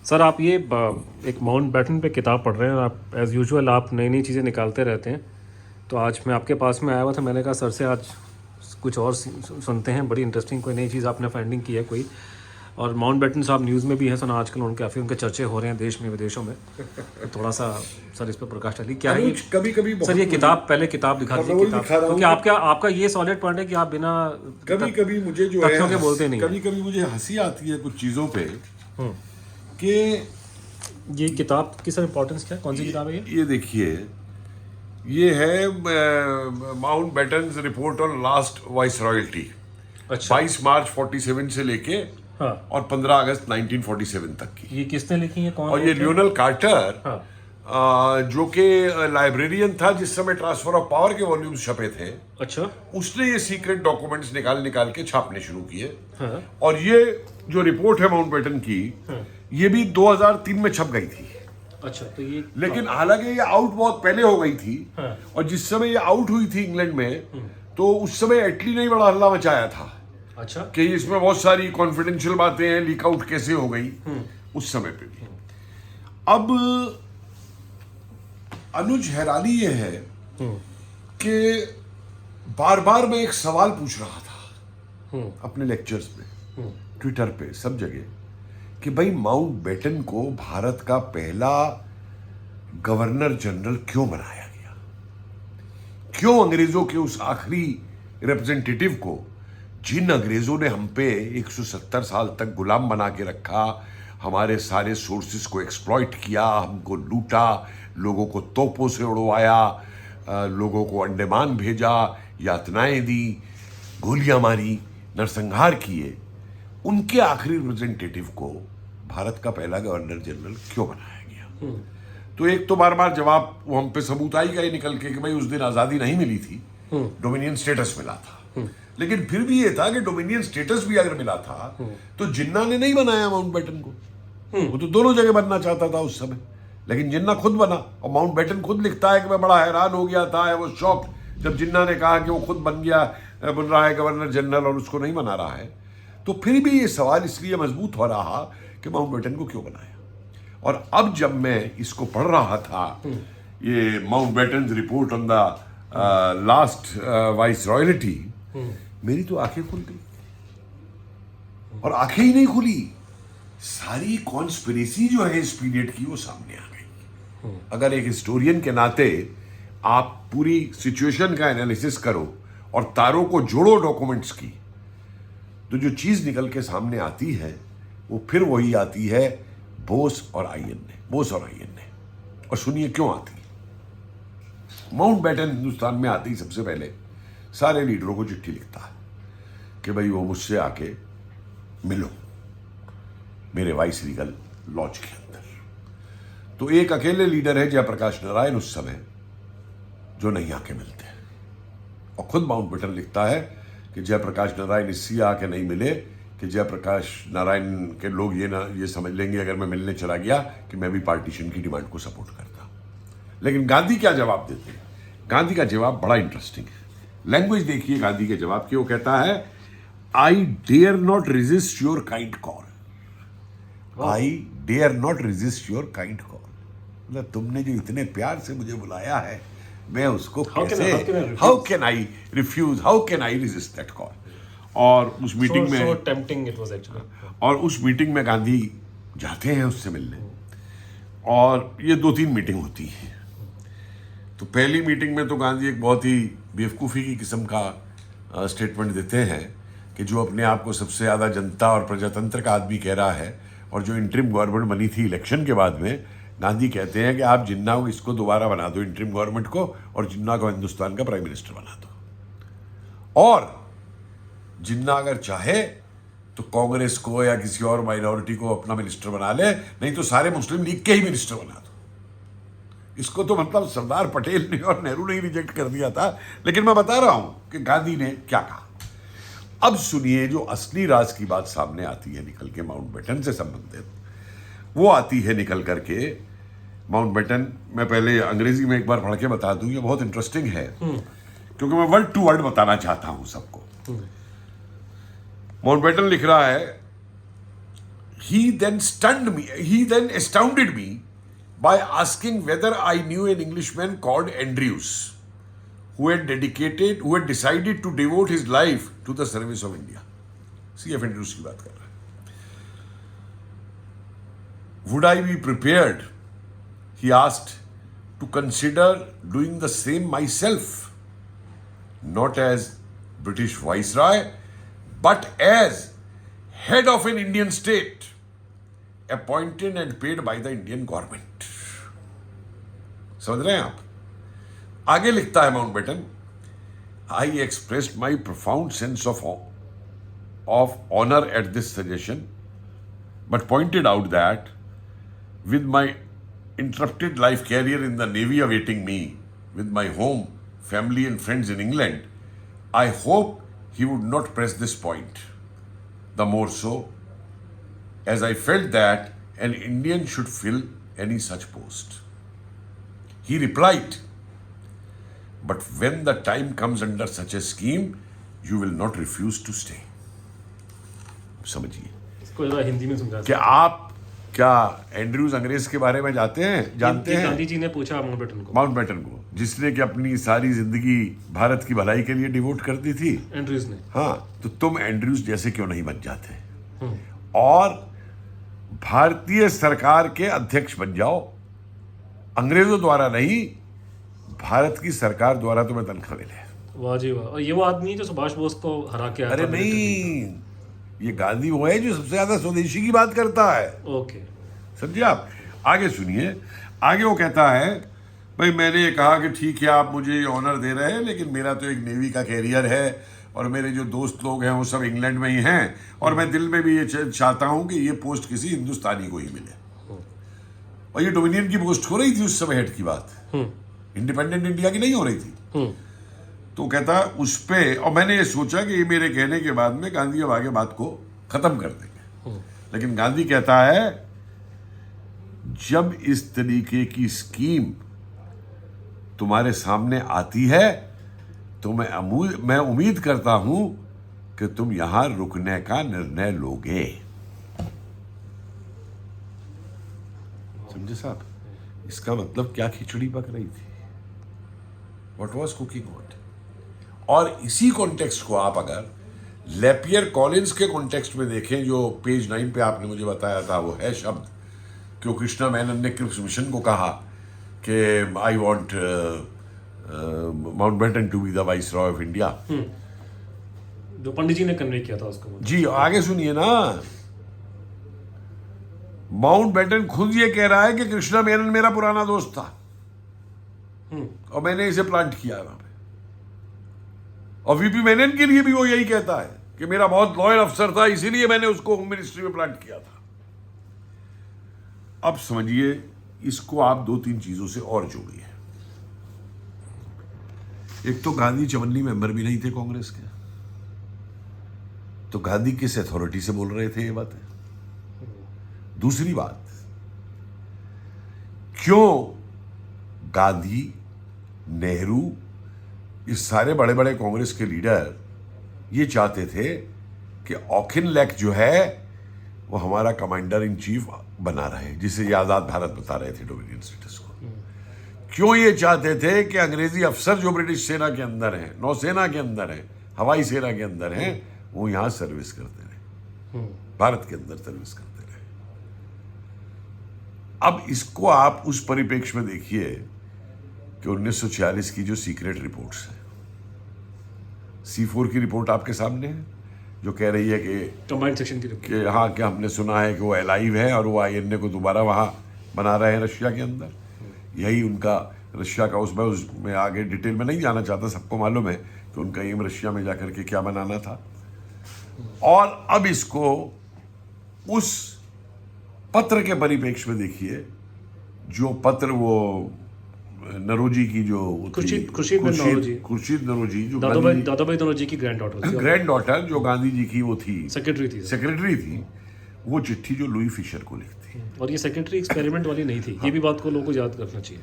Sir आप ये एक माउंट बैटन पे किताब पढ़ रहे हैं और आप एज़ यूजुअल आप नई नई चीज़ें निकालते रहते हैं। तो आज मैं आपके पास में आया हुआ था, मैंने कहा सर से आज कुछ और सुनते हैं, बड़ी इंटरेस्टिंग कोई नई चीज़ आपने फाइंडिंग की है कोई। और माउंट बैटन साहब न्यूज़ में भी है सुना आजकल, उनके काफ़ी उनके चर्चे हो रहे हैं देश में विदेशों में। तो थोड़ा सा सर इस पर प्रकाश डालिए, क्या है ये कभी कभी सर? ये किताब पहले किताब दिखा दीजिए, किताब, क्योंकि आपका आपका ये सॉलिड पॉइंट है कि आप बिना कभी कभी मुझे जो तथ्यों के है बोलते नहीं हैं। कभी कभी मुझे हंसी आती है कुछ चीजों पे कि ये किताब की सर इंपॉर्टेंस क्या है, कौन सी किताब है ये? ये देखिए, ये है mount battens report on last vice royalty. अच्छा 22 मार्च 47 से लेके हाँ, और 15 अगस्त 1947 तक की। ये किसने लिखी है, कौन? और ये लियोनल कार्टर, हाँ जो कि लाइब्रेरियन था जिस समय ट्रांसफर ऑफ पावर के वॉल्यूम्स छपे थे, अच्छा उसने ये सीक्रेट डॉक्यूमेंट्स निकाल निकाल के छापने शुरू किए। हाँ और ये जो रिपोर्ट है माउंट बैटन की, ये भी 2003 में छप गई थी। अच्छा, तो ये लेकिन हालांकि ये आउट बहुत पहले हो गई थी। हाँ। और जिस समय ये आउट हुई थी इंग्लैंड में, तो उस समय एटली ने ही बड़ा हल्ला मचाया था अच्छा कि इसमें बहुत सारी कॉन्फिडेंशियल बातें हैं, लीक आउट कैसे हो गई उस समय पे भी। अब अनुज हैरानी ये है कि बार बार मैं एक सवाल पूछ रहा था अपने लेक्चर्स में, ट्विटर पे, सब जगह, कि भाई माउंट बैटन को भारत का पहला गवर्नर जनरल क्यों बनाया गया? क्यों अंग्रेजों के उस आखिरी रिप्रेजेंटेटिव को, जिन अंग्रेजों ने हम पे 170 साल तक गुलाम बना के रखा, हमारे सारे सोर्सेस को एक्सप्लॉइट किया, हमको लूटा, लोगों को तोपों से उड़वाया, लोगों को अंडमान भेजा, यातनाएं दी, गोलियां मारी, नरसंहार किए, उनके आखिरी रिप्रेजेंटेटिव को भारत का पहला गवर्नर जनरल क्यों बनाया गया? तो एक तो बार बार जवाब वो हम पे सबूत आई गई निकल के कि भाई उस दिन आज़ादी नहीं मिली थी, डोमिनियन स्टेटस मिला था। लेकिन फिर भी ये था कि डोमिनियन स्टेटस भी अगर मिला था तो जिन्ना ने नहीं बनाया माउंट बैटन को। वो तो दोनों जगह बनना चाहता था उस समय, लेकिन जिन्ना खुद बना। और माउंट बैटन खुद लिखता है कि मैं बड़ा हैरान हो गया था, वो शौक, जब जिन्ना ने कहा कि वो खुद बन रहा है गवर्नर जनरल और उसको नहीं बना रहा है। तो फिर भी ये सवाल इसलिए मजबूत हो रहा कि माउंट बैटन को क्यों बनाया। और अब जब मैं इसको पढ़ रहा था, ये Mountbatten report on the last viceroyalty, मेरी तो आंखें खुल गई। और आंखें ही नहीं खुली, सारी कॉन्स्पिरेसी जो है इस पीरियड की वो सामने आ गई। अगर एक हिस्टोरियन के नाते आप पूरी सिचुएशन का एनालिसिस करो और तारों को जोड़ो डॉक्यूमेंट्स की, तो जो चीज निकल के सामने आती है वो फिर वही आती है, बोस और आयन ने। और सुनिए क्यों आती है। माउंट बैटन हिंदुस्तान में आते ही सबसे पहले सारे लीडरों को चिट्ठी लिखता है कि भाई वो मुझसे आके मिलो मेरे वाइस रीगल लॉज के अंदर। तो एक अकेले लीडर है जयप्रकाश नारायण उस समय, जो नहीं आके मिलते हैं। और खुद माउंट बैटन लिखता है कि जयप्रकाश नारायण इसलिए आके नहीं मिले कि जयप्रकाश नारायण के लोग ये समझ लेंगे अगर मैं मिलने चला गया कि मैं भी पार्टीशन की डिमांड को सपोर्ट करता। लेकिन गांधी क्या जवाब देते हैं? गांधी का जवाब बड़ा इंटरेस्टिंग है। लैंग्वेज देखिए गांधी के जवाब की। वो कहता है, I dare not resist your kind call. I dare not resist your kind call, मतलब तुमने जो इतने प्यार से मुझे बुलाया है, मैं उसको कैसे, how can I refuse, how can I resist that call. और उस मीटिंग में, so tempting it was actually. और उस मीटिंग में गांधी जाते हैं उससे मिलने। और ये 2-3 मीटिंग होती है। तो पहली मीटिंग में तो गांधी एक बहुत ही बेवकूफ़ी की किस्म का स्टेटमेंट देते हैं कि जो अपने आप को सबसे ज़्यादा जनता और प्रजातंत्र का आदमी कह रहा है, और जो इंटरिम गवर्नमेंट बनी थी इलेक्शन के बाद में, गांधी कहते हैं कि आप जिन्ना को इसको दोबारा बना दो, इंटरिम गवर्नमेंट को, और जिन्ना को हिंदुस्तान का प्राइम मिनिस्टर बना दो। और जिन्ना अगर चाहे तो कांग्रेस को या किसी और माइनॉरिटी को अपना मिनिस्टर बना ले, नहीं तो सारे मुस्लिम लीग के ही मिनिस्टर बना दो। इसको तो मतलब सरदार पटेल ने और नेहरू ने ही रिजेक्ट कर दिया था, लेकिन मैं बता रहा हूं कि गांधी ने क्या कहा। अब सुनिए जो असली राज की बात सामने आती है निकल के माउंट बैटन से संबंधित, वो आती है निकल करके माउंट बैटन। मैं पहले अंग्रेजी में एक बार पढ़ के बता दूं, ये बहुत इंटरेस्टिंग है क्योंकि मैं वर्ड टू वर्ड बताना चाहता हूं सबको। माउंट बैटन लिख रहा है, he then astounded me by asking whether I knew an Englishman called Andrews, who had decided to devote his life to the service of India. C.F. Andrews की बात कर रहा है. Would I be prepared, he asked, to consider doing the same myself, not as British Viceroy, but as head of an Indian state, appointed and paid by the Indian government. समझ रहे हैं आप? आगे लिखता है Mountbatten, I expressed my profound sense of honor at this suggestion, but pointed out that with my interrupted life career in the Navy awaiting me, with my home, family and friends in England, I hope he would not press this point. The more so, as I felt that an Indian should fill any such post. He replied, but when the time comes under such a scheme, you will not refuse to stay. समझिए इसको जरा हिंदी में समझा कि आप क्या Andrews अंग्रेज के बारे में जानते हैं? गांधी जी ने पूछा माउंटबेटन को, जिसने कि अपनी सारी जिंदगी भारत की भलाई के लिए डिवोट कर दी थी, एंड्रयूज ने. हाँ, तो तुम एंड्रयूज जैसे क्यों नहीं बन जाते और भारतीय सरकार के अध्यक्ष बन जाओ? अंग्रेजों द्वारा नहीं, भारत की सरकार द्वारा तुम्हें तनख्वाह मिले. वाह जी वाह. और ये वो आदमी है जो सुभाष बोस को हरा के आया अरे था. नहीं, ये गांधी वो है जो सबसे ज्यादा स्वदेशी की बात करता है. ओके, समझे आप? आगे सुनिए. आगे वो कहता है, भाई मैंने कहा कि ठीक है आप मुझे ऑनर दे रहे हैं, लेकिन मेरा तो एक नेवी का कैरियर है और मेरे जो दोस्त लोग हैं वो सब इंग्लैंड में ही हैं, और मैं दिल में भी ये चाहता हूं कि ये पोस्ट किसी हिंदुस्तानी को ही मिले. और ये डोमिनियन की पोस्ट हो रही थी उस समय, हेड की बात, इंडिपेंडेंट इंडिया की नहीं हो रही थी. तो कहता उस पे, और मैंने ये सोचा कि ये मेरे कहने के बाद में गांधी अब आगे बात को खत्म कर देंगे. लेकिन गांधी कहता है, जब इस तरीके की स्कीम तुम्हारे सामने आती है तो मैं उम्मीद करता हूं कि तुम यहां रुकने का निर्णय लोगे. समझे साहब? इसका मतलब क्या खिचड़ी पक रही थी? What was cooking hot? और इसी कॉन्टेक्स्ट को आप अगर लेपियर कॉलिंस के कॉन्टेक्स्ट में देखें, जो पेज 9 पे आपने मुझे बताया था, वो है शब्द कि कृष्णा मेनन ने क्रिप्स मिशन को कहा कि I want Mountbatten to be the viceroy of India, जो पंडित जी ने कन्वे किया था उसको. जी आगे सुनिए ना. माउंटबेटन खुद ये कह रहा है कि कृष्णा मेनन मेरा पुराना दोस्त था और मैंने इसे प्लांट किया वहां पे. और वीपी मेनन के लिए भी वो यही कहता है कि मेरा बहुत लॉयल अफसर था, इसीलिए मैंने उसको होम मिनिस्ट्री में प्लांट किया था. अब समझिए, इसको आप 2-3 चीजों से और जोड़िए. एक तो गांधी चवन्नी मेंबर भी नहीं थे कांग्रेस के, तो गांधी किस अथॉरिटी से बोल रहे थे ये बातें? दूसरी बात, क्यों गांधी, नेहरू, इस सारे बड़े बड़े कांग्रेस के लीडर ये चाहते थे कि ऑकिनलेक जो है वो हमारा कमांडर इन चीफ बना रहे, जिसे ये आजाद भारत बता रहे थे डोमिनियन स्टेटस को? क्यों ये चाहते थे कि अंग्रेजी अफसर जो ब्रिटिश सेना के अंदर हैं, नौसेना के अंदर हैं, हवाई सेना के अंदर हैं, वो यहां सर्विस करते रहे, भारत के अंदर सर्विस करते रहे. अब इसको आप उस परिप्रेक्ष्य में देखिए कि 1946 की जो सीक्रेट रिपोर्ट्स हैं, C4 की रिपोर्ट आपके सामने है, जो कह रही है कि कंबाइंड सेक्शन की रिपोर्ट, कि हाँ, कि हमने सुना है कि वो अलाइव है और वो INA को दोबारा वहाँ बना रहे हैं रशिया के अंदर. यही उनका रशिया का, उसमें आगे डिटेल में नहीं जाना चाहता, सबको मालूम है कि उनका एम रशिया में जाकर के क्या बनाना था. और अब इसको उस पत्र के परिप्रेक्ष्य में देखिए, जो पत्र वो नरोजी की जो खुर्शीद नरोजी जो दादाभाई नौरोजी की ग्रैंड डॉटर जो गांधी जी की वो थी, सेक्रेटरी थी, वो चिट्ठी जो लुई फिशर को लिखती. और ये सेक्रेटरी एक्सपेरिमेंट वाली नहीं थी. ये भी बात को लोगों को याद रखना चाहिए.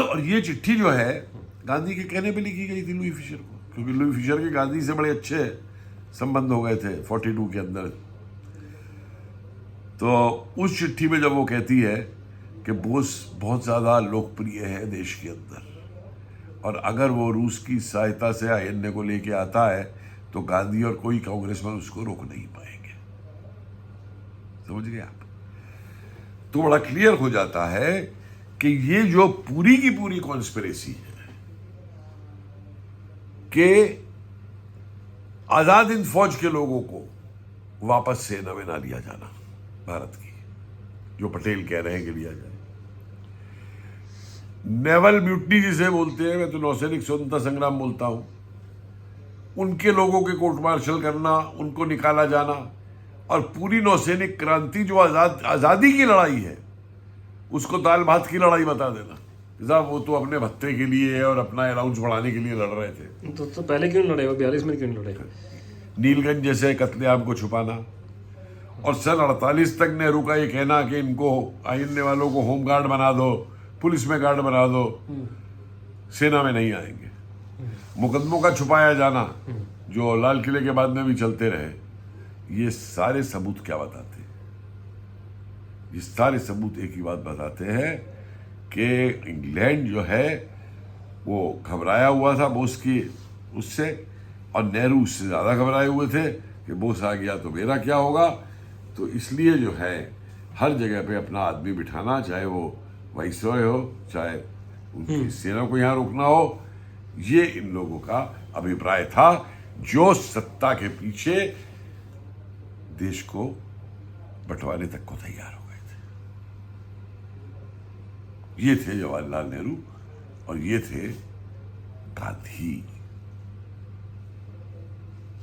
और ये चिट्ठी जो है गांधी के कहने पे लिखी गई थी लुई फिशर को, क्योंकि लुई फिशर के गांधी से बड़े अच्छे संबंध हो गए थे 42 के अंदर. तो उस चिट्ठी में जब वो कहती है कि बोस बहुत ज़्यादा लोकप्रिय है देश के अंदर, और अगर वो रूस की सहायता से आईएनए को लेके आता है तो गांधी और कोई कांग्रेस में उसको रोक नहीं पाएंगे। समझ गए आप? तो बड़ा क्लियर हो जाता है कि ये जो पूरी की पूरी कॉन्स्पिरेसी है कि आजाद हिंद फौज के लोगों को वापस सेना में ना लिया जाना, भारत की, जो पटेल कह रहे हैं कि लिया जाए, नेवल म्यूटनी जिसे बोलते हैं, मैं तो नौसैनिक स्वतंत्रता संग्राम बोलता हूं, उनके लोगों के कोर्ट मार्शल करना, उनको निकाला जाना, और पूरी नौसैनिक क्रांति जो आजादी की लड़ाई है उसको दाल भात की लड़ाई बता देना। साहब वो तो अपने भत्ते के लिए है और अपना अलाउंस बढ़ाने के लिए लड़ रहे थे। तो पहले क्यों लड़े? 42 में क्यों लड़े? नीलगंज जैसे कत्लेआम को छुपाना, और सन 48 तक नेहरू का ये कहना कि इनको आईएनए वालों को होम गार्ड बना दो, पुलिस में गार्ड बना दो, सेना में नहीं आएंगे। मुकदमों का छुपाया जाना जो लाल किले के बाद में भी चलते रहे, ये सारे सबूत क्या बताते हैं? ये सारे सबूत एक ही बात बताते हैं कि इंग्लैंड जो है वो घबराया हुआ था बोस की उससे, और नेहरू उससे ज़्यादा घबराए हुए थे कि बोस आ गया तो मेरा क्या होगा। तो इसलिए जो है हर जगह पे अपना आदमी बिठाना, चाहे वो वाइसरॉय हो, चाहे उनकी सेना को यहाँ रोकना हो, ये इन लोगों का अभिप्राय था, जो सत्ता के पीछे देश को बंटवाने तक को तैयार हो गए थे। ये थे जवाहरलाल नेहरू और ये थे गांधी।